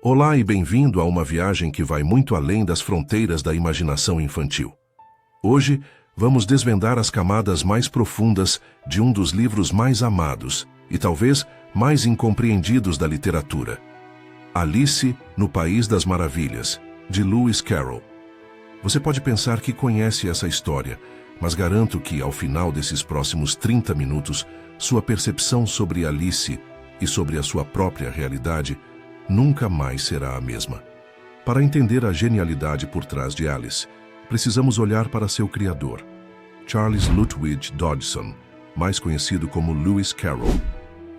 Olá e bem-vindo a uma viagem que vai muito além das fronteiras da imaginação infantil. Hoje, vamos desvendar as camadas mais profundas de um dos livros mais amados e talvez mais incompreendidos da literatura. Alice no País das Maravilhas, de Lewis Carroll. Você pode pensar que conhece essa história, mas garanto que, ao final desses próximos 30 minutos, sua percepção sobre Alice e sobre a sua própria realidade nunca mais será a mesma. Para entender a genialidade por trás de Alice, precisamos olhar para seu criador, Charles Lutwidge Dodgson, mais conhecido como Lewis Carroll.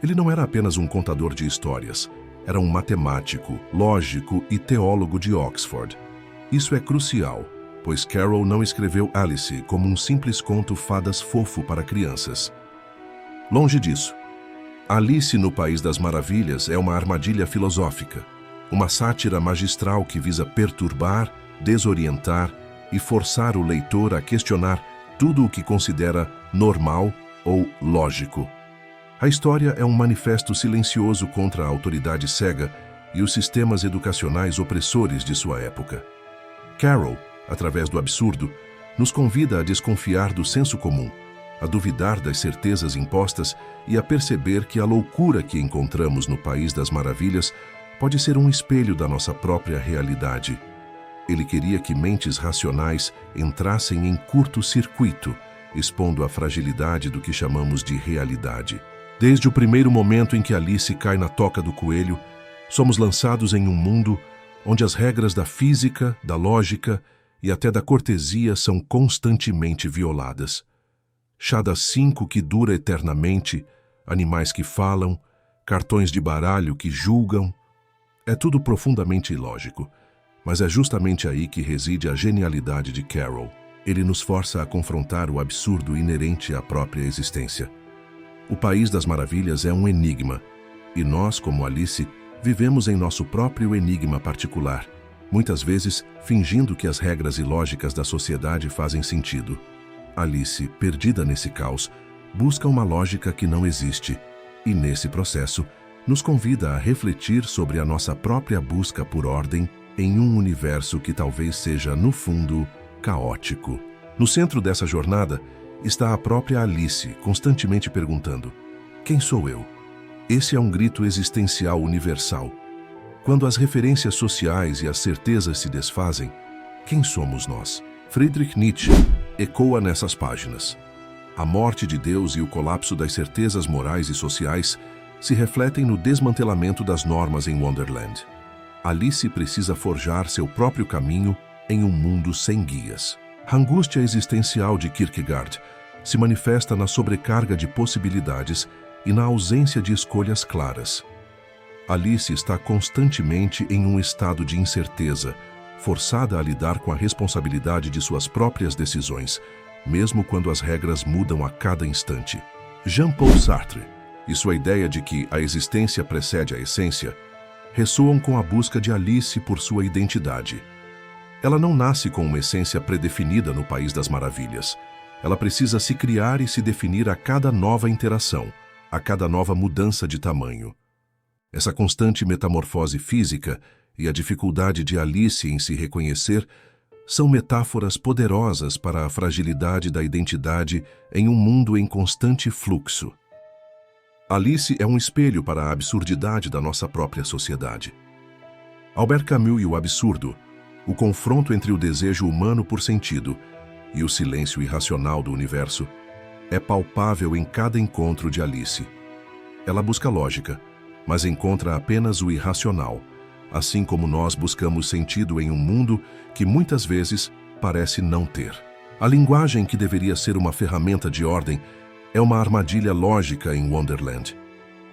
Ele não era apenas um contador de histórias, era um matemático, lógico e teólogo de Oxford. Isso é crucial, pois Carroll não escreveu Alice como um simples conto fadas fofo para crianças. Longe disso. Alice no País das Maravilhas é uma armadilha filosófica, uma sátira magistral que visa perturbar, desorientar e forçar o leitor a questionar tudo o que considera normal ou lógico. A história é um manifesto silencioso contra a autoridade cega e os sistemas educacionais opressores de sua época. Carroll, através do absurdo, nos convida a desconfiar do senso comum, a duvidar das certezas impostas e a perceber que a loucura que encontramos no País das Maravilhas pode ser um espelho da nossa própria realidade. Ele queria que mentes racionais entrassem em curto-circuito, expondo a fragilidade do que chamamos de realidade. Desde o primeiro momento em que Alice cai na toca do coelho, somos lançados em um mundo onde as regras da física, da lógica e até da cortesia são constantemente violadas. Chá das 5 que dura eternamente, animais que falam, cartões de baralho que julgam. É tudo profundamente ilógico, mas é justamente aí que reside a genialidade de Carroll. Ele nos força a confrontar o absurdo inerente à própria existência. O País das Maravilhas é um enigma, e nós, como Alice, vivemos em nosso próprio enigma particular, muitas vezes fingindo que as regras ilógicas da sociedade fazem sentido. Alice, perdida nesse caos, busca uma lógica que não existe e, nesse processo, nos convida a refletir sobre a nossa própria busca por ordem em um universo que talvez seja, no fundo, caótico. No centro dessa jornada está a própria Alice, constantemente perguntando: quem sou eu? Esse é um grito existencial universal. Quando as referências sociais e as certezas se desfazem, quem somos nós? Friedrich Nietzsche ecoa nessas páginas. A morte de Deus e o colapso das certezas morais e sociais se refletem no desmantelamento das normas em Wonderland. Alice precisa forjar seu próprio caminho em um mundo sem guias. A angústia existencial de Kierkegaard se manifesta na sobrecarga de possibilidades e na ausência de escolhas claras. Alice está constantemente em um estado de incerteza, forçada a lidar com a responsabilidade de suas próprias decisões, mesmo quando as regras mudam a cada instante. Jean-Paul Sartre e sua ideia de que a existência precede a essência ressoam com a busca de Alice por sua identidade. Ela não nasce com uma essência predefinida no País das Maravilhas. Ela precisa se criar e se definir a cada nova interação, a cada nova mudança de tamanho. Essa constante metamorfose física e a dificuldade de Alice em se reconhecer são metáforas poderosas para a fragilidade da identidade em um mundo em constante fluxo. Alice é um espelho para a absurdidade da nossa própria sociedade. Albert Camus e o absurdo, o confronto entre o desejo humano por sentido e o silêncio irracional do universo, é palpável em cada encontro de Alice. Ela busca lógica, mas encontra apenas o irracional, assim como nós buscamos sentido em um mundo que muitas vezes parece não ter. A linguagem que deveria ser uma ferramenta de ordem é uma armadilha lógica em Wonderland.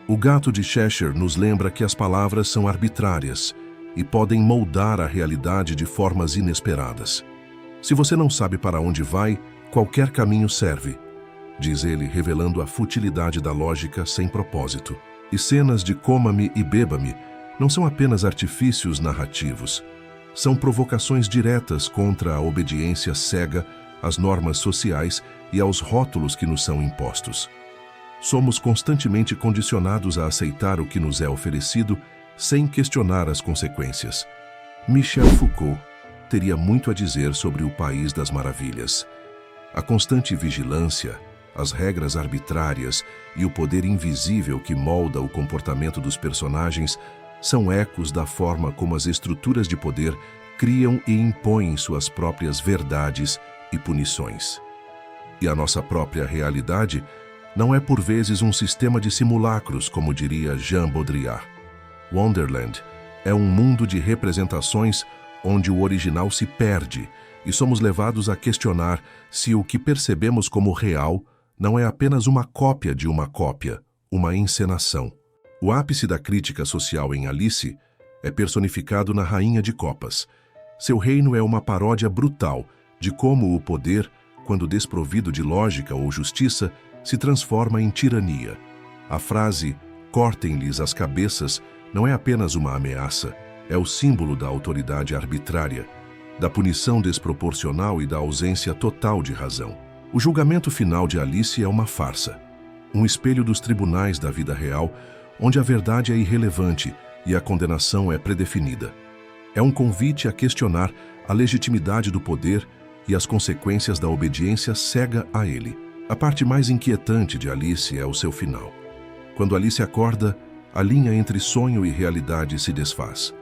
O gato de Cheshire nos lembra que as palavras são arbitrárias e podem moldar a realidade de formas inesperadas. Se você não sabe para onde vai, qualquer caminho serve, diz ele, revelando a futilidade da lógica sem propósito. E cenas de coma-me e beba-me não são apenas artifícios narrativos, são provocações diretas contra a obediência cega às normas sociais e aos rótulos que nos são impostos. Somos constantemente condicionados a aceitar o que nos é oferecido sem questionar as consequências. Michel Foucault teria muito a dizer sobre o País das Maravilhas. A constante vigilância, as regras arbitrárias e o poder invisível que molda o comportamento dos personagens são ecos da forma como as estruturas de poder criam e impõem suas próprias verdades e punições. E a nossa própria realidade não é por vezes um sistema de simulacros, como diria Jean Baudrillard. Wonderland é um mundo de representações onde o original se perde e somos levados a questionar se o que percebemos como real não é apenas uma cópia de uma cópia, uma encenação. O ápice da crítica social em Alice é personificado na Rainha de Copas. Seu reino é uma paródia brutal de como o poder, quando desprovido de lógica ou justiça, se transforma em tirania. A frase "cortem-lhes as cabeças" não é apenas uma ameaça, é o símbolo da autoridade arbitrária, da punição desproporcional e da ausência total de razão. O julgamento final de Alice é uma farsa, um espelho dos tribunais da vida real, onde a verdade é irrelevante e a condenação é predefinida. É um convite a questionar a legitimidade do poder e as consequências da obediência cega a ele. A parte mais inquietante de Alice é o seu final. Quando Alice acorda, a linha entre sonho e realidade se desfaz.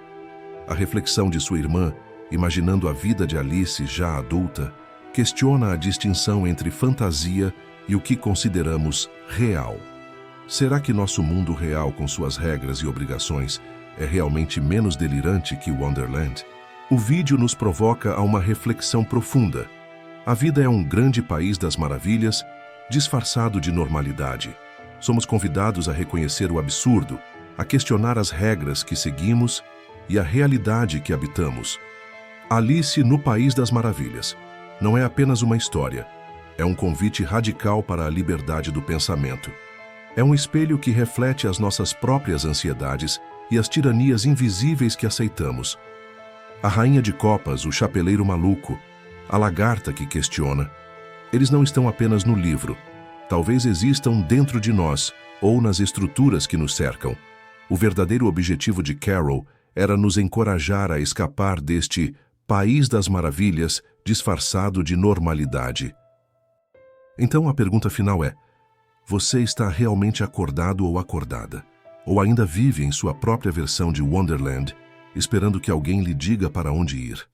A reflexão de sua irmã, imaginando a vida de Alice já adulta, questiona a distinção entre fantasia e o que consideramos real. Será que nosso mundo real, com suas regras e obrigações, é realmente menos delirante que Wonderland? O vídeo nos provoca a uma reflexão profunda. A vida é um grande país das maravilhas, disfarçado de normalidade. Somos convidados a reconhecer o absurdo, a questionar as regras que seguimos e a realidade que habitamos. Alice no País das Maravilhas não é apenas uma história, é um convite radical para a liberdade do pensamento. É um espelho que reflete as nossas próprias ansiedades e as tiranias invisíveis que aceitamos. A Rainha de Copas, o Chapeleiro Maluco, a Lagarta que questiona. Eles não estão apenas no livro. Talvez existam dentro de nós ou nas estruturas que nos cercam. O verdadeiro objetivo de Carol era nos encorajar a escapar deste País das Maravilhas disfarçado de normalidade. Então a pergunta final é: você está realmente acordado ou acordada? Ou ainda vive em sua própria versão de Wonderland, esperando que alguém lhe diga para onde ir?